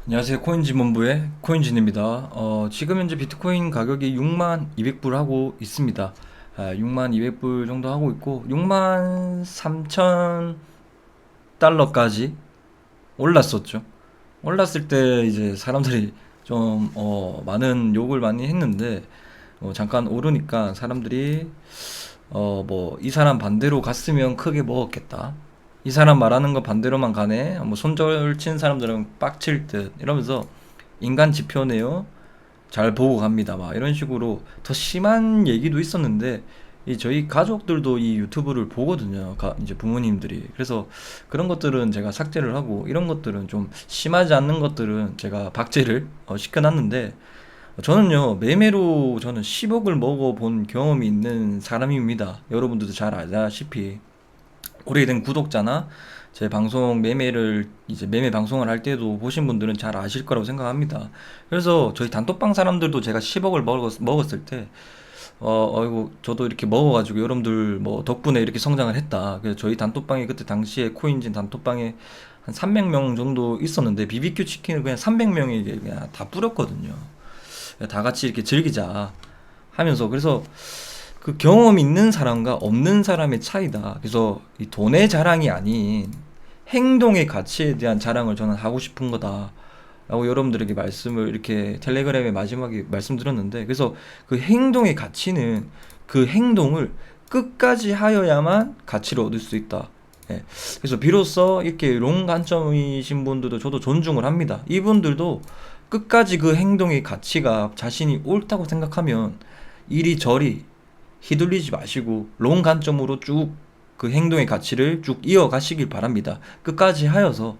안녕하세요. 코인지본부의 코인진입니다. 지금 현재 비트코인 가격이 6만 200불 하고 있습니다. 6만 200불 정도 하고 있고 6만 3천 달러까지 올랐었죠. 올랐을 때 이제 사람들이 좀 많은 욕을 많이 했는데 잠깐 오르니까 사람들이 뭐 이 사람 반대로 갔으면 크게 먹었겠다. 이 사람 말하는 거 반대로만 가네. 뭐 손절 친 사람들은 빡칠 듯 이러면서 인간 지표네요. 잘 보고 갑니다. 막 이런 식으로 더 심한 얘기도 있었는데 이 저희 가족들도 이 유튜브를 보거든요. 이제 부모님들이. 그래서 그런 것들은 제가 삭제를 하고 이런 것들은 좀 심하지 않는 것들은 제가 박제를 시켜놨는데 저는요, 매매로 저는 10억을 먹어본 경험이 있는 사람입니다. 여러분들도 잘 알다시피. 오래된 구독자나 제 방송 매매를 이제 매매 방송을 할 때도 보신 분들은 잘 아실 거라고 생각합니다. 그래서 저희 단톡방 사람들도 제가 10억을 먹었을 때 어이구 저도 이렇게 먹어가지고 여러분들 뭐 덕분에 이렇게 성장을 했다. 그래서 저희 단톡방에 그때 당시에 코인진 단톡방에 한 300명 정도 있었는데 BBQ 치킨을 그냥 300명이 그냥 다 뿌렸거든요. 다 같이 이렇게 즐기자 하면서. 그래서 그 경험 있는 사람과 없는 사람의 차이다. 그래서 이 돈의 자랑이 아닌 행동의 가치에 대한 자랑을 저는 하고 싶은 거다. 라고 여러분들에게 말씀을 이렇게 텔레그램에 마지막에 말씀드렸는데, 그래서 그 행동의 가치는 그 행동을 끝까지 하여야만 가치를 얻을 수 있다. 예. 그래서 비로소 이렇게 롱 관점이신 분들도 저도 존중을 합니다. 이분들도 끝까지 그 행동의 가치가 자신이 옳다고 생각하면 이리저리 휘둘리지 마시고 롱 관점으로 쭉 그 행동의 가치를 쭉 이어가시길 바랍니다. 끝까지 하여서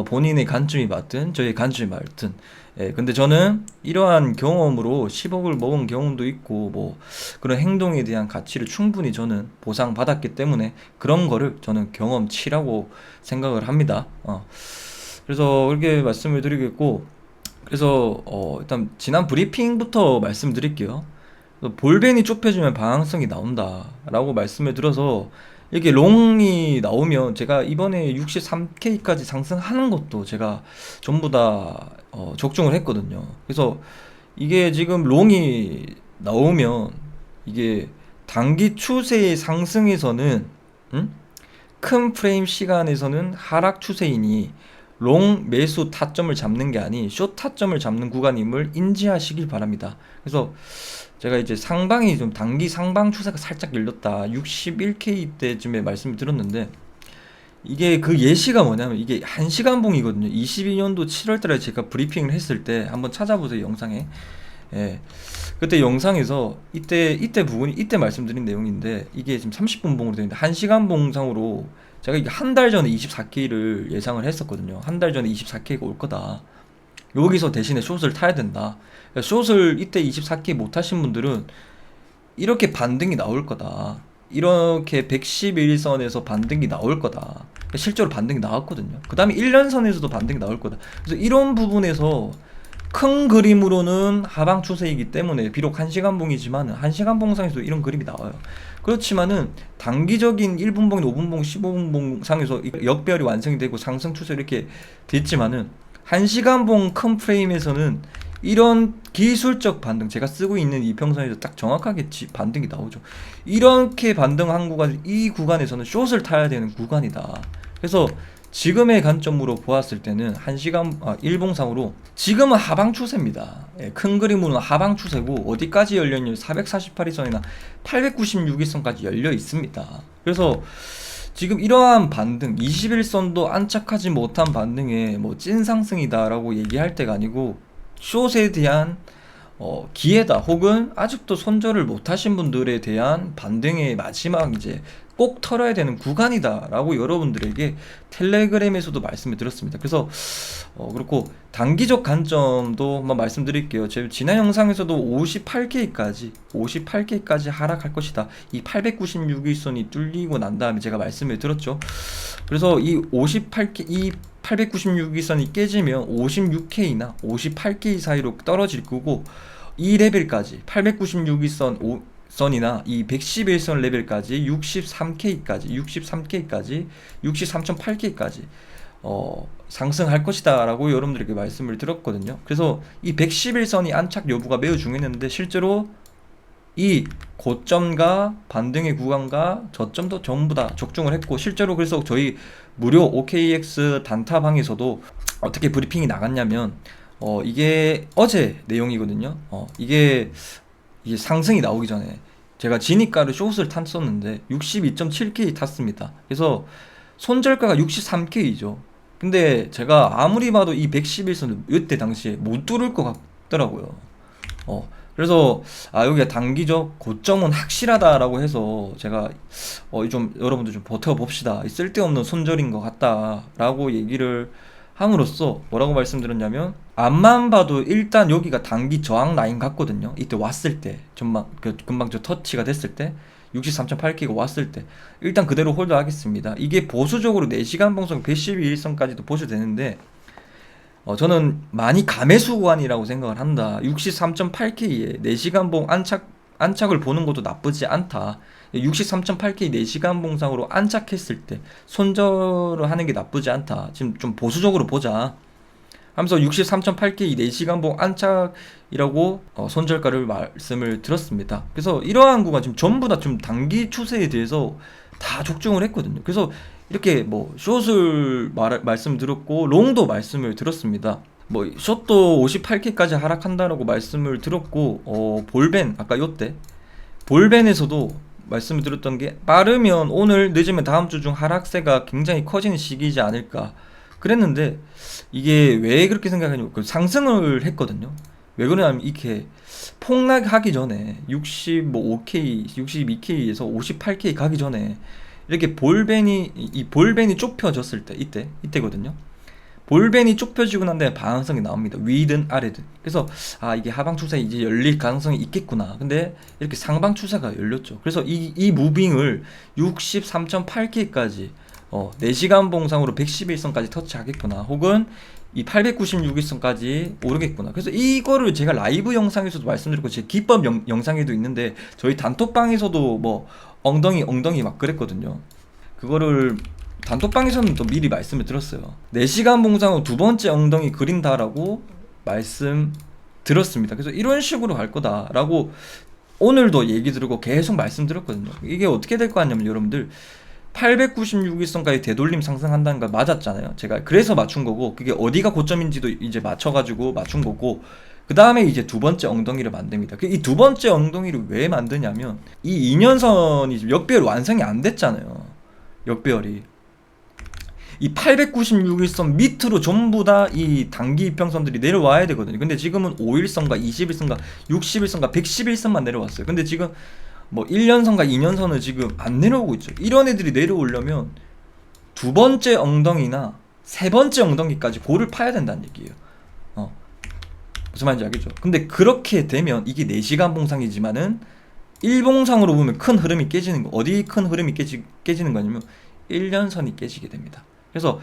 본인의 관점이 맞든 저의 관점이 맞든. 근데 저는 이러한 경험으로 10억을 먹은 경험도 있고 뭐 그런 행동에 대한 가치를 충분히 저는 보상받았기 때문에 그런 거를 저는 경험치라고 생각을 합니다. 그래서 그렇게 말씀을 드리겠고, 그래서 일단 지난 브리핑부터 말씀드릴게요. 볼벤이 좁혀지면 방향성이 나온다라고 말씀을 들어서 이렇게 롱이 나오면 제가 이번에 63K까지 상승하는 것도 제가 전부 다 적중을 했거든요. 그래서 이게 지금 롱이 나오면 이게 단기 추세의 상승에서는 음? 큰 프레임 시간에서는 하락 추세이니 롱 매수 타점을 잡는 게 아닌 숏 타점을 잡는 구간임을 인지하시길 바랍니다. 그래서 제가 이제 상방이 좀 단기 상방 추세가 살짝 열렸다 61K 때쯤에 말씀을 드렸는데, 이게 그 예시가 뭐냐면 이게 1시간봉이거든요. 22년도 7월달에 제가 브리핑을 했을 때 한번 찾아보세요, 영상에. 예. 그때 영상에서 이때 부분이 이때 말씀드린 내용인데 이게 지금 30분 봉으로 되어 있는데 1시간 봉상으로 제가 이게 한 달 전에 24K를 예상을 했었거든요. 한 달 전에 24K가 올 거다. 여기서 대신에 숏을 타야 된다. 숏을 이때 24K 못 하신 분들은 이렇게 반등이 나올 거다. 이렇게 111선에서 반등이 나올 거다. 실제로 반등이 나왔거든요. 그 다음에 1년선에서도 반등이 나올 거다. 그래서 이런 부분에서 큰 그림으로는 하방 추세이기 때문에 비록 1시간 봉이지만 1시간 봉상에서 이런 그림이 나와요. 그렇지만은 단기적인 1분봉, 5분봉, 15분봉 상에서 역별이 완성이 되고 상승 추세 이렇게 됐지만은 1시간 봉 큰 프레임에서는 이런 기술적 반등, 제가 쓰고 있는 이평선에서 딱 정확하게 반등이 나오죠. 이렇게 반등한 구간, 이 구간에서는 숏을 타야 되는 구간이다. 그래서 지금의 관점으로 보았을 때는 1봉상으로 지금은 하방 추세입니다. 큰 그림으로는 하방 추세고 어디까지 열려있냐면 448일선이나 896일선까지 열려 있습니다. 그래서 지금 이러한 반등, 21선도 안착하지 못한 반등에 뭐 찐상승이다라고 얘기할 때가 아니고 숏에 대한 기회다, 혹은 아직도 손절을 못 하신 분들에 대한 반등의 마지막 이제 꼭 털어야 되는 구간이다라고 여러분들에게 텔레그램에서도 말씀을 드렸습니다. 그래서 그렇고 단기적 관점도 한번 말씀드릴게요. 제 지난 영상에서도 58K까지 하락할 것이다. 이 896일선이 뚫리고 난 다음에 제가 말씀을 드렸죠. 그래서 이 58K, 이 896일선이 깨지면 56K나 58K 사이로 떨어질 거고, 이 레벨까지 896일선 선이나 이 111선 레벨까지 63K까지 63K까지 63.8K까지 상승할 것이다 라고 여러분들에게 말씀을 드렸거든요. 그래서 이 111선이 안착 여부가 매우 중요했는데 실제로 이 고점과 반등의 구간과 저점도 전부 다 적중을 했고, 실제로 그래서 저희 무료 OKX 단타방에서도 어떻게 브리핑이 나갔냐면 이게 어제 내용이거든요. 이게 상승이 나오기 전에 제가 지니가를 숏을 탔었는데 62.7K 탔습니다. 그래서 손절가가 63K죠. 근데 제가 아무리 봐도 이 111선을 이때 당시에 못 뚫을 것 같더라고요. 그래서 여기가 단기적 고점은 확실하다라고 해서 제가 좀 여러분들 좀 버텨봅시다, 쓸데없는 손절인 것 같다라고 얘기를 함으로써 뭐라고 말씀드렸냐면, 앞만 봐도 일단 여기가 단기 저항 라인 같거든요. 이때 왔을 때 금방 저 터치가 됐을 때 63.8K가 왔을 때 일단 그대로 홀드 하겠습니다. 이게 보수적으로 4시간 봉성 112일선까지도 보셔도 되는데, 저는 많이 가매수 구간이라고 생각을 한다. 63.8K에 4시간 봉 안착을 보는 것도 나쁘지 않다. 63.8K 4시간 봉상으로 안착했을 때 손절을 하는 게 나쁘지 않다. 지금 좀 보수적으로 보자 하면서 63.8K 4시간 봉 안착이라고 손절가를 말씀을 드렸습니다. 그래서 이러한 구간 지금 전부 다 좀 단기 추세에 대해서 다 적중을 했거든요. 그래서 이렇게 뭐 숏을 말씀드렸고 롱도 말씀을 드렸습니다. 뭐 숏도 58K까지 하락한다라고 말씀을 드렸고, 볼벤 아까 요때 볼벤에서도 말씀을 드렸던 게, 빠르면 오늘 늦으면 다음 주 중 하락세가 굉장히 커지는 시기이지 않을까 그랬는데, 이게 왜 그렇게 생각하냐면 상승을 했거든요. 왜 그러냐면 이렇게 폭락하기 전에 65K, 62K에서 58K 가기 전에 이렇게 이 볼벤이 좁혀졌을 때 이때거든요. 볼벤이 좁혀지고 난 다음에 방향성이 나옵니다. 위든 아래든. 그래서 이게 하방 추세 이제 열릴 가능성이 있겠구나. 근데 이렇게 상방 추세가 열렸죠. 그래서 이 무빙을 63.8K까지 4시간 봉상으로 111선까지 터치하겠구나. 혹은 이 896일선까지 오르겠구나. 그래서 이거를 제가 라이브 영상에서도 말씀드렸고 제 기법 영상에도 있는데, 저희 단톡방에서도 뭐 엉덩이 막 그랬거든요. 그거를 단톡방에서는 또 미리 말씀을 드렸어요. 4시간 봉상으로 두 번째 엉덩이 그린다라고 말씀 드렸습니다. 그래서 이런 식으로 갈 거다라고 오늘도 얘기 드리고 계속 말씀드렸거든요. 이게 어떻게 될 거 같냐면, 여러분들 896일선까지 되돌림 상승한다는 거 맞았잖아요. 제가 그래서 맞춘 거고, 그게 어디가 고점인지도 이제 맞춰가지고 맞춘 거고, 그 다음에 이제 두 번째 엉덩이를 만듭니다. 이 두 번째 엉덩이를 왜 만드냐면, 이 2년선이 역배열 완성이 안 됐잖아요. 역배열이. 이 896일선 밑으로 전부 다 이 단기 이평선들이 내려와야 되거든요. 근데 지금은 5일선과 20일선과 60일선과 111선만 내려왔어요. 근데 지금 뭐 1년선과 2년선은 지금 안 내려오고 있죠. 이런 애들이 내려오려면 두 번째 엉덩이나 세 번째 엉덩이까지 골을 파야 된다는 얘기예요. 무슨 말인지 알겠죠? 근데 그렇게 되면 이게 4시간 봉상이지만은 일봉상으로 보면 큰 흐름이 깨지는 거. 어디 큰 흐름이 깨지는 거냐면 1년선이 깨지게 됩니다. 그래서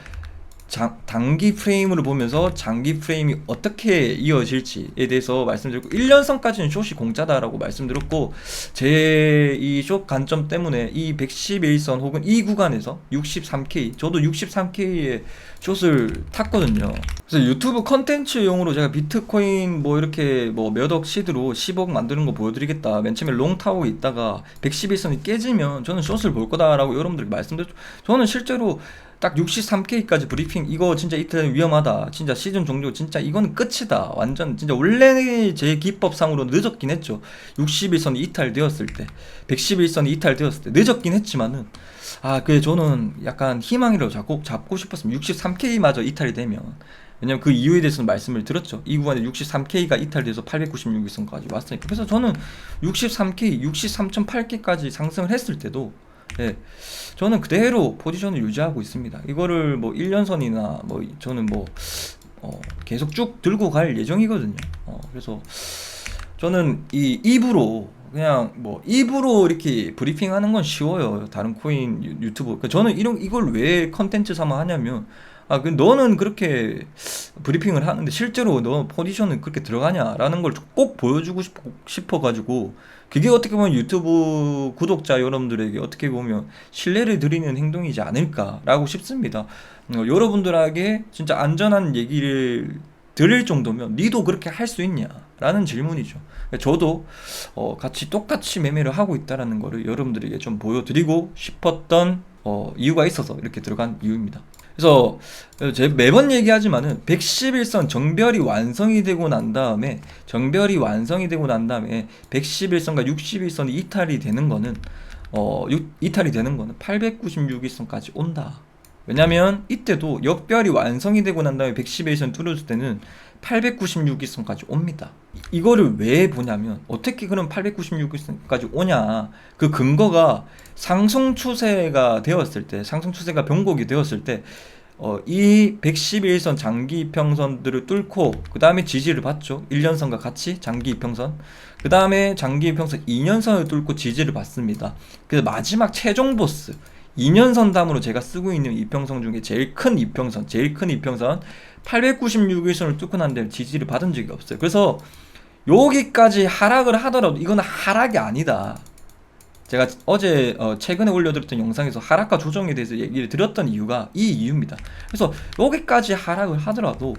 단기 프레임으로 보면서 장기 프레임이 어떻게 이어질지에 대해서 말씀드렸고, 1년선까지는 숏이 공짜다라고 말씀드렸고, 제 이 숏 관점 때문에 이 111선 혹은 이 구간에서 63K, 저도 63K의 숏을 탔거든요. 그래서 유튜브 컨텐츠용으로 제가 비트코인 뭐 이렇게 뭐 몇억 시드로 10억 만드는 거 보여드리겠다, 맨 처음에 롱 타고 있다가 111선이 깨지면 저는 숏을 볼 거다라고 여러분들께 말씀드렸죠. 저는 실제로 딱 63K까지 브리핑, 이거 진짜 이틀 위험하다, 진짜 시즌 종료, 진짜 이거는 끝이다, 완전 진짜 원래 제 기법상으로 늦었긴 했죠. 61선이 이탈되었을 때, 111선이 이탈되었을 때 늦었긴 했지만은 그게 저는 약간 희망이라고 잡고 싶었습니다. 63K마저 이탈이 되면. 왜냐면 그 이유에 대해서는 말씀을 드렸죠. 이 구간에 63K가 이탈돼서 896일선까지 왔으니까. 그래서 저는 63K, 63.8K까지 상승을 했을 때도 저는 그대로 포지션을 유지하고 있습니다. 이거를 뭐 1년선이나 뭐 저는 뭐 계속 쭉 들고 갈 예정이거든요. 그래서 저는 이 입으로 그냥 뭐 입으로 이렇게 브리핑하는 건 쉬워요. 다른 코인 유튜브. 그러니까 저는 이걸 왜 컨텐츠 삼아 하냐면, 너는 그렇게 브리핑을 하는데 실제로 너 포지션은 그렇게 들어가냐라는 걸 꼭 보여주고 싶어가지고, 그게 어떻게 보면 유튜브 구독자 여러분들에게 어떻게 보면 신뢰를 드리는 행동이지 않을까라고 싶습니다. 여러분들에게 진짜 안전한 얘기를 드릴 정도면 니도 그렇게 할 수 있냐? 라는 질문이죠. 저도 같이 똑같이 매매를 하고 있다라는 거를 여러분들에게 좀 보여드리고 싶었던 이유가 있어서 이렇게 들어간 이유입니다. 그래서 제가 매번 얘기하지만은 111선 정별이 완성이 되고 난 다음에 111선과 61선이 이탈이 되는 거는 896일선까지 온다. 왜냐면 이때도 역별이 완성이 되고 난 다음에 111선 뚫어줄 때는 896일선까지 옵니다. 이거를 왜 보냐면 어떻게 그럼 896일선까지 오냐, 그 근거가 상승 추세가 변곡이 되었을 때 이 111선 장기 이평선들을 뚫고 그 다음에 지지를 받죠. 1년선과 같이 장기 이평선, 그 다음에 장기 이평선 2년선을 뚫고 지지를 받습니다. 그래서 마지막 최종 보스 2년선 다음으로 제가 쓰고 있는 이평선 중에 제일 큰 이평선 896일선을 뚫고 난 다음에 지지를 받은 적이 없어요. 그래서 여기까지 하락을 하더라도 이건 하락이 아니다. 제가 어제 최근에 올려드렸던 영상에서 하락과 조정에 대해서 얘기를 드렸던 이유가 이 이유입니다. 그래서 여기까지 하락을 하더라도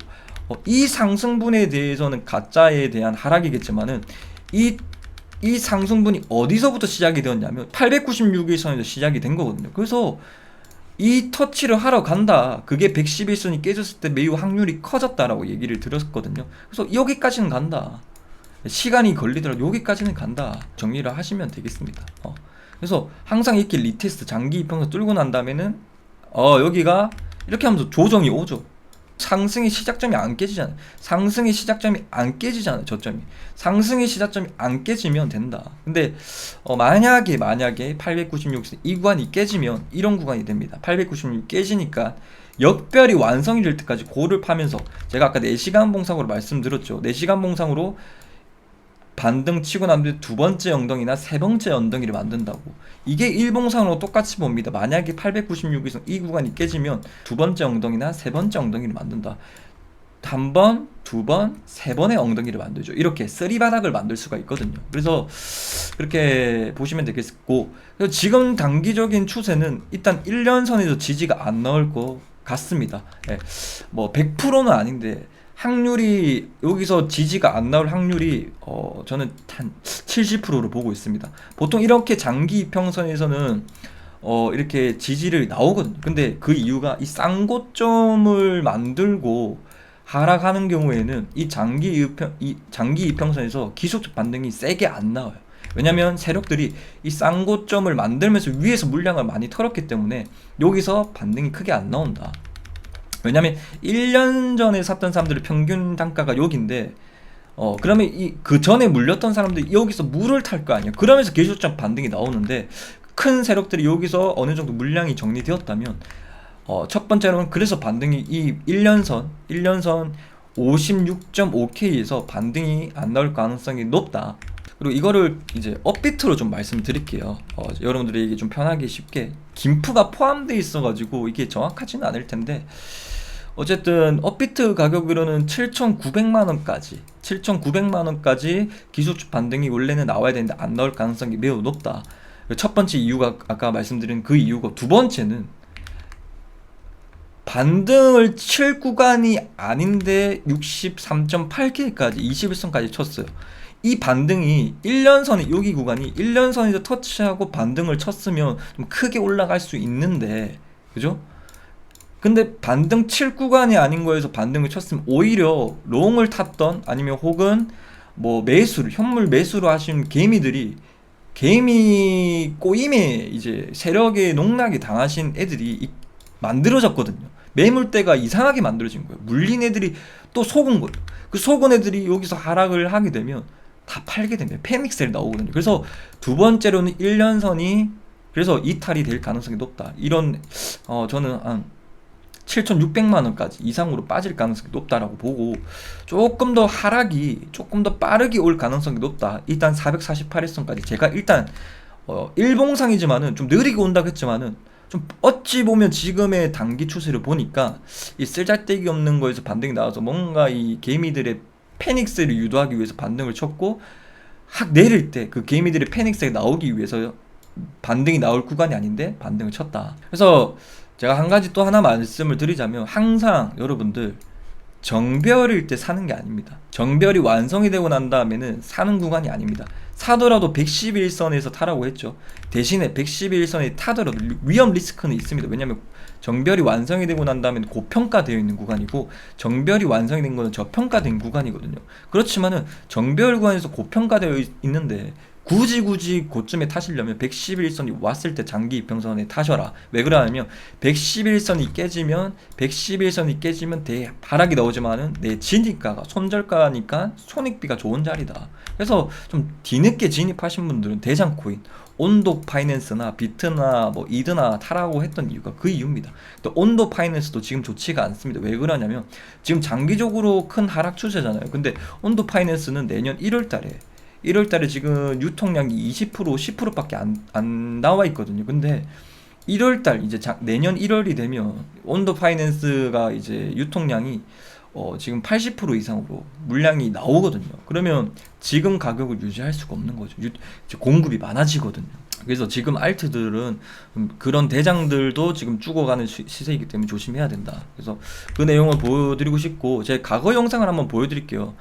이 상승분에 대해서는 가짜에 대한 하락이겠지만은 이 상승분이 어디서부터 시작이 되었냐면 896일선에서 시작이 된 거거든요. 그래서 이 터치를 하러 간다, 그게 111선이 깨졌을 때 매우 확률이 커졌다라고 얘기를 드렸거든요. 그래서 여기까지는 간다, 시간이 걸리더라도 여기까지는 간다, 정리를 하시면 되겠습니다. 그래서 항상 이렇게 리테스트 장기 이평선 뚫고 난 다음에는 여기가 이렇게 하면서 조정이 오죠. 상승의 시작점이 안 깨지잖아요. 저점이 상승의 시작점이 안 깨지면 된다. 근데 만약에 896 이 구간이 깨지면 이런 구간이 됩니다. 896 깨지니까 역별이 완성이 될 때까지 고를 파면서, 제가 아까 4시간 봉상으로 말씀드렸죠. 4시간 봉상으로 반등 치고 난 뒤에 두 번째 엉덩이나 세 번째 엉덩이를 만든다고. 이게 일봉상으로 똑같이 봅니다. 만약에 896에서 이 구간이 깨지면 두 번째 엉덩이나 세 번째 엉덩이를 만든다. 한 번, 두 번, 세 번의 엉덩이를 만들죠. 이렇게 쓰리바닥을 만들 수가 있거든요. 그래서 그렇게 보시면 되겠고, 지금 단기적인 추세는 일단 1년선에서 지지가 안 나올 것 같습니다. 뭐 100%는 아닌데 확률이, 여기서 지지가 안 나올 확률이 저는 한 70%로 보고 있습니다. 보통 이렇게 장기 이평선에서는 이렇게 지지를 나오거든요. 근데 그 이유가 이 쌍고점을 만들고 하락하는 경우에는 이 장기 이평선에서 기술적 반등이 세게 안 나와요. 왜냐면 세력들이 이 쌍고점을 만들면서 위에서 물량을 많이 털었기 때문에 여기서 반등이 크게 안 나온다. 왜냐면 1년 전에 샀던 사람들의 평균 단가가 여기인데 그러면 그 전에 물렸던 사람들이 여기서 물을 탈 거 아니에요. 그러면서 기술적 반등이 나오는데, 큰 세력들이 여기서 어느 정도 물량이 정리되었다면 첫 번째로는 그래서 반등이 이 1년선 56.5K에서 반등이 안 나올 가능성이 높다. 그리고 이거를 이제 업비트로 좀 말씀드릴게요. 여러분들이 좀 편하게 쉽게, 김프가 포함되어 있어가지고 이게 정확하지는 않을 텐데, 어쨌든 업비트 가격으로는 7,900만원까지 기술적 반등이 원래는 나와야 되는데 안 나올 가능성이 매우 높다. 첫 번째 이유가 아까 말씀드린 그 이유고, 두 번째는 반등을 칠 구간이 아닌데 63.8K까지 21선까지 쳤어요. 이 반등이 1년선이, 여기 구간이 1년선에서 터치하고 반등을 쳤으면 좀 크게 올라갈 수 있는데, 그죠? 근데 반등 칠 구간이 아닌 거에서 반등을 쳤으면 오히려 롱을 탔던, 아니면 혹은 뭐 현물 매수로 하신 개미 꼬임에 이제 세력의 농락에 당하신 애들이 만들어졌거든요. 매물대가 이상하게 만들어진 거예요. 물린 애들이 또 속은 거예요. 그 속은 애들이 여기서 하락을 하게 되면 다 팔게 됩니다. 패닉셀이 나오거든요. 그래서 두 번째로는 1년선이 그래서 이탈이 될 가능성이 높다. 이런 저는 한 7,600만원까지 이상으로 빠질 가능성이 높다라고 보고, 조금 더 빠르게 올 가능성이 높다. 일단 448일선까지 제가 일단 일봉상이지만은 좀 느리게 온다고 했지만은, 좀 어찌 보면 지금의 단기 추세를 보니까 이 쓸잘데기 없는 거에서 반등이 나와서 뭔가 이 개미들의 패닉스를 유도하기 위해서 반등을 쳤고, 확 내릴 때 그 개미들의 패닉스가 나오기 위해서 반등이 나올 구간이 아닌데 반등을 쳤다. 그래서 제가 한 가지 또 하나 말씀을 드리자면, 항상 여러분들 정별일 때 사는 게 아닙니다. 정별이 완성이 되고 난 다음에는 사는 구간이 아닙니다. 사더라도 111선에서 타라고 했죠. 대신에 111선에 타더라도 위험 리스크는 있습니다. 왜냐면 정별이 완성이 되고 난 다음에는 고평가되어 있는 구간이고, 정별이 완성이 된 거는 저평가된 구간이거든요. 그렇지만은 정별 구간에서 고평가되어 있는데 굳이 그쯤에 타시려면 111선이 왔을 때 장기 이평선에 타셔라. 왜 그러냐면 111선이 깨지면 바락이 나오지만은 내 진입가가 손절가니까 손익비가 좋은 자리다. 그래서 좀 뒤늦게 진입하신 분들은 대장코인, 온도 파이낸스나 비트나 뭐 이드나 타라고 했던 이유가 그 이유입니다. 또 온도 파이낸스도 지금 좋지가 않습니다. 왜 그러냐면 지금 장기적으로 큰 하락 추세잖아요. 근데 온도 파이낸스는 내년 1월달에 지금 유통량이 20% 10%밖에 안 나와 있거든요. 근데 1월달 이제 내년 1월이 되면 온도 파이낸스가 이제 유통량이 지금 80% 이상으로 물량이 나오거든요. 그러면 지금 가격을 유지할 수가 없는 거죠. 이제 공급이 많아지거든요. 그래서 지금 알트들은 그런 대장들도 지금 죽어가는 시세이기 때문에 조심해야 된다. 그래서 그 내용을 보여드리고 싶고, 제 과거 영상을 한번 보여드릴게요.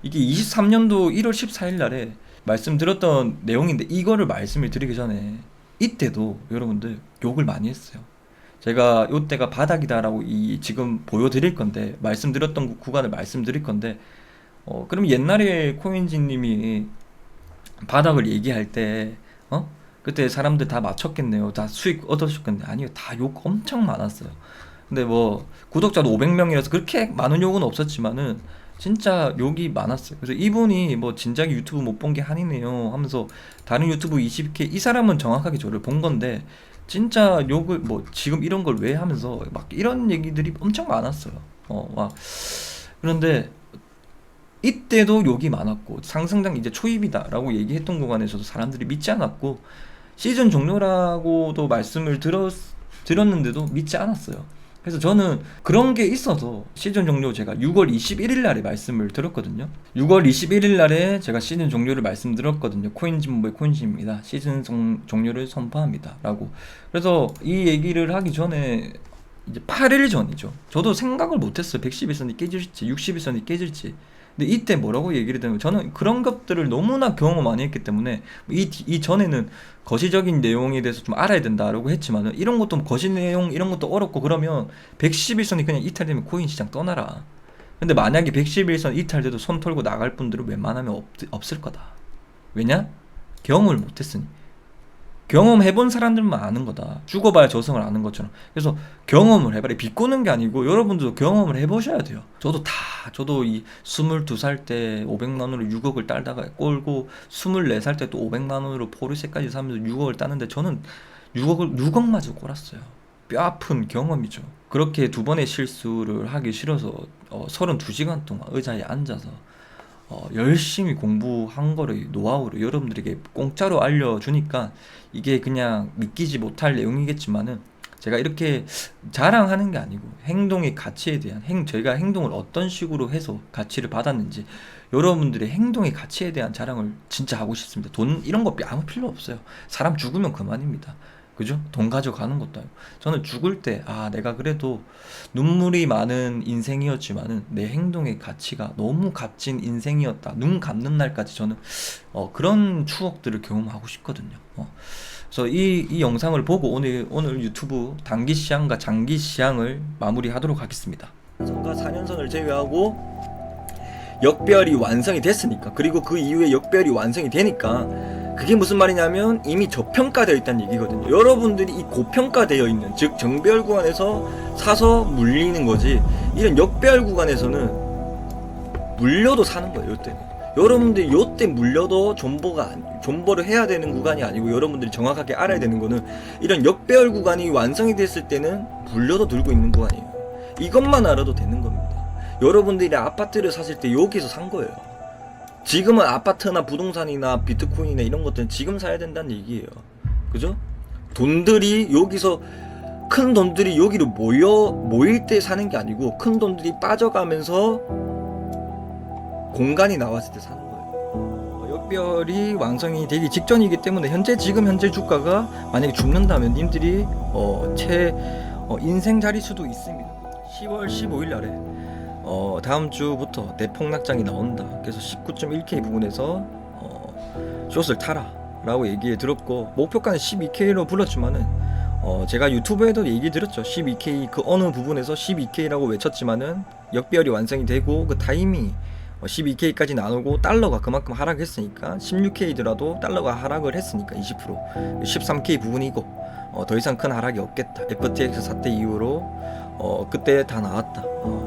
이게 23년도 1월 14일 날에 말씀드렸던 내용인데, 이거를 말씀을 드리기 전에 이때도 여러분들 욕을 많이 했어요. 제가 요때가 바닥이다라고 지금 보여드릴 건데, 말씀드렸던 구간을 말씀드릴 건데, 그럼 옛날에 코인지님이 바닥을 얘기할 때 그때 사람들 다 맞췄겠네요. 다 수익 얻으셨겠네. 아니요, 다 욕 엄청 많았어요. 근데 뭐 구독자도 500명이라서 그렇게 많은 욕은 없었지만은 진짜 욕이 많았어요. 그래서 이분이 뭐 진작에 유튜브 못 본 게 한이네요 하면서 다른 유튜브 20K, 이 사람은 정확하게 저를 본 건데 진짜 욕을 뭐 지금 이런 걸 왜 하면서 막 이런 얘기들이 엄청 많았어요. 막 그런데 이때도 욕이 많았고, 상승장 이제 초입이다라고 얘기했던 구간에서도 사람들이 믿지 않았고, 시즌 종료라고도 말씀을 들었는데도 믿지 않았어요. 그래서 저는 그런 게 있어서 시즌 종료 제가 6월 21일 날에 말씀을 드렸거든요. 6월 21일 날에 제가 시즌 종료를 말씀드렸거든요. 코인진보의 코인진입니다. 시즌 종료를 선포합니다. 라고. 그래서 이 얘기를 하기 전에 이제 8일 전이죠. 저도 생각을 못했어요. 111선이 깨질지 61선이 깨질지. 근데 이때 뭐라고 얘기를 드냐면, 저는 그런 것들을 너무나 경험을 많이 했기 때문에 이 전에는 거시적인 내용에 대해서 좀 알아야 된다라고 했지만은, 이런 것도 거시 내용 이런 것도 어렵고 그러면 111선이 그냥 이탈되면 코인 시장 떠나라. 근데 만약에 111선 이탈돼도 손 털고 나갈 분들은 웬만하면 없을 거다. 왜냐? 경험을 못했으니. 경험해본 사람들만 아는 거다. 죽어봐야 저승을 아는 것처럼. 그래서 경험을 해봐라. 비꼬는 게 아니고 여러분들도 경험을 해보셔야 돼요. 저도 이 22살 때 500만원으로 6억을 딸다가 꼴고, 24살 때 또 500만원으로 포르쉐까지 사면서 6억을 따는데, 저는 6억마저 꼴았어요. 뼈 아픈 경험이죠. 그렇게 두 번의 실수를 하기 싫어서 32시간 동안 의자에 앉아서 열심히 공부한 거를 노하우를 여러분들에게 공짜로 알려주니까, 이게 그냥 믿기지 못할 내용이겠지만은, 제가 이렇게 자랑하는 게 아니고 행동의 가치에 대한 저희가 행동을 어떤 식으로 해서 가치를 받았는지, 여러분들의 행동의 가치에 대한 자랑을 진짜 하고 싶습니다. 돈 이런 거 아무 필요 없어요. 사람 죽으면 그만입니다. 그죠? 돈 가져가는 것도 아니고. 저는 죽을 때 내가 그래도 눈물이 많은 인생이었지만은 내 행동의 가치가 너무 값진 인생이었다, 눈 감는 날까지 저는 그런 추억들을 경험하고 싶거든요. 그래서 이 영상을 보고 오늘 유튜브 단기 시향과 장기 시향을 마무리하도록 하겠습니다. 선과 4년선을 제외하고 역별이 완성이 됐으니까, 그리고 그 이후에 역별이 완성이 되니까, 그게 무슨 말이냐면 이미 저평가되어 있다는 얘기거든요. 여러분들이 이 고평가되어 있는, 즉 정별 구간에서 사서 물리는 거지, 이런 역별 구간에서는 물려도 사는 거예요. 요때는 여러분들이 요때 물려도 존버를 해야 되는 구간이 아니고, 여러분들이 정확하게 알아야 되는 거는 이런 역별 구간이 완성이 됐을 때는 물려도 들고 있는 구간이에요. 이것만 알아도 되는 겁니다. 여러분들이 아파트를 샀을 때 여기서 산 거예요. 지금은 아파트나 부동산이나 비트코인이나 이런 것들은 지금 사야 된다는 얘기예요. 그죠? 돈들이 여기서, 큰 돈들이 여기로 모일 때 사는 게 아니고, 큰 돈들이 빠져가면서 공간이 나왔을 때 사는 거예요. 역별이 완성이 되기 직전이기 때문에 지금 현재 주가가 만약에 죽는다면 님들이 인생 자릿수도 있습니다. 10월 15일 날에 다음 주부터 대폭락장이 나온다. 그래서 19.1K 부근에서 숏을 타라 라고 얘기 들었고, 목표가는 12K로 불렀지만은 제가 유튜브에도 얘기 드렸죠. 12K 그 어느 부분에서 12K라고 외쳤지만은 역배열이 완성이 되고 그 타이밍이 12K까지 나누고 달러가 그만큼 하락했으니까 16K더라도 달러가 하락을 했으니까 20% 13K 부분이고 더 이상 큰 하락이 없겠다. FTX 사태 이후로 그때 다 나왔다.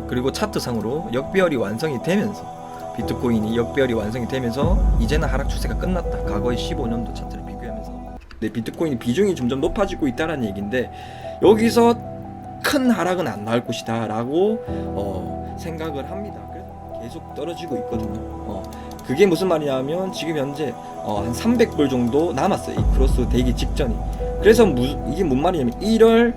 그리고 차트상으로 역배열이 완성이 되면서 비트코인이 역배열이 완성이 되면서 이제는 하락 추세가 끝났다. 과거의 15년도 차트를 비교하면서 비트코인이 비중이 점점 높아지고 있다는 얘기인데, 여기서 큰 하락은 안 나올 것이다 라고 생각을 합니다. 그래서 계속 떨어지고 있거든요. 그게 무슨 말이냐면 지금 현재 한 300불 정도 남았어요. 이 크로스 되기 직전이. 그래서 이게 뭔 말이냐면 1월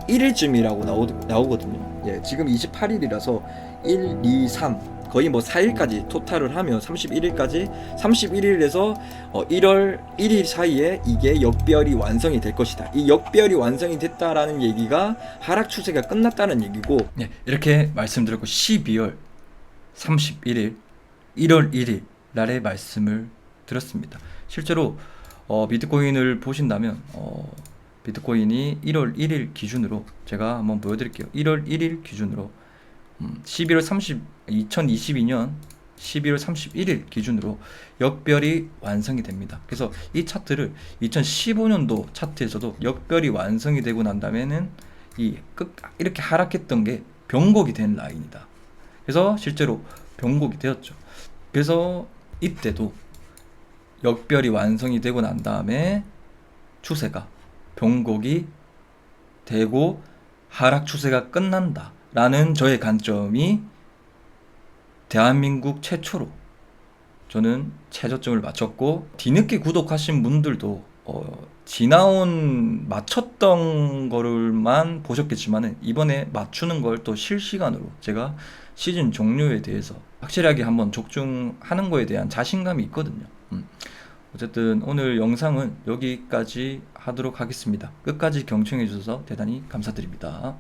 1일쯤이라고 나오거든요. 예, 지금 28일이라서 1, 2, 3 거의 뭐 4일까지 토탈을 하면 31일까지 31일에서 1월 1일 사이에 이게 역배열이 완성이 될 것이다. 이 역배열이 완성이 됐다라는 얘기가 하락 추세가 끝났다는 얘기고, 네, 이렇게 말씀드렸고 12월 31일 1월 1일 날의 말씀을 드렸습니다. 실제로 비트코인을 보신다면 비트코인이 1월 1일 기준으로 제가 한번 보여드릴게요. 1월 1일 기준으로 2022년 11월 31일 기준으로 역별이 완성이 됩니다. 그래서 이 차트를 2015년도 차트에서도 역별이 완성이 되고 난 다음에는 이렇게 하락했던 게 변곡이 된 라인이다. 그래서 실제로 변곡이 되었죠. 그래서 이때도 역별이 완성이 되고 난 다음에 추세가 변곡이 되고 하락 추세가 끝난다 라는 저의 관점이 대한민국 최초로 저는 최저점을 맞췄고, 뒤늦게 구독하신 분들도 지나온 맞췄던 거를만 보셨겠지만 이번에 맞추는 걸 또 실시간으로 제가 시즌 종료에 대해서 확실하게 한번 적중하는 거에 대한 자신감이 있거든요. 어쨌든 오늘 영상은 여기까지 하도록 하겠습니다. 끝까지 경청해 주셔서 대단히 감사드립니다.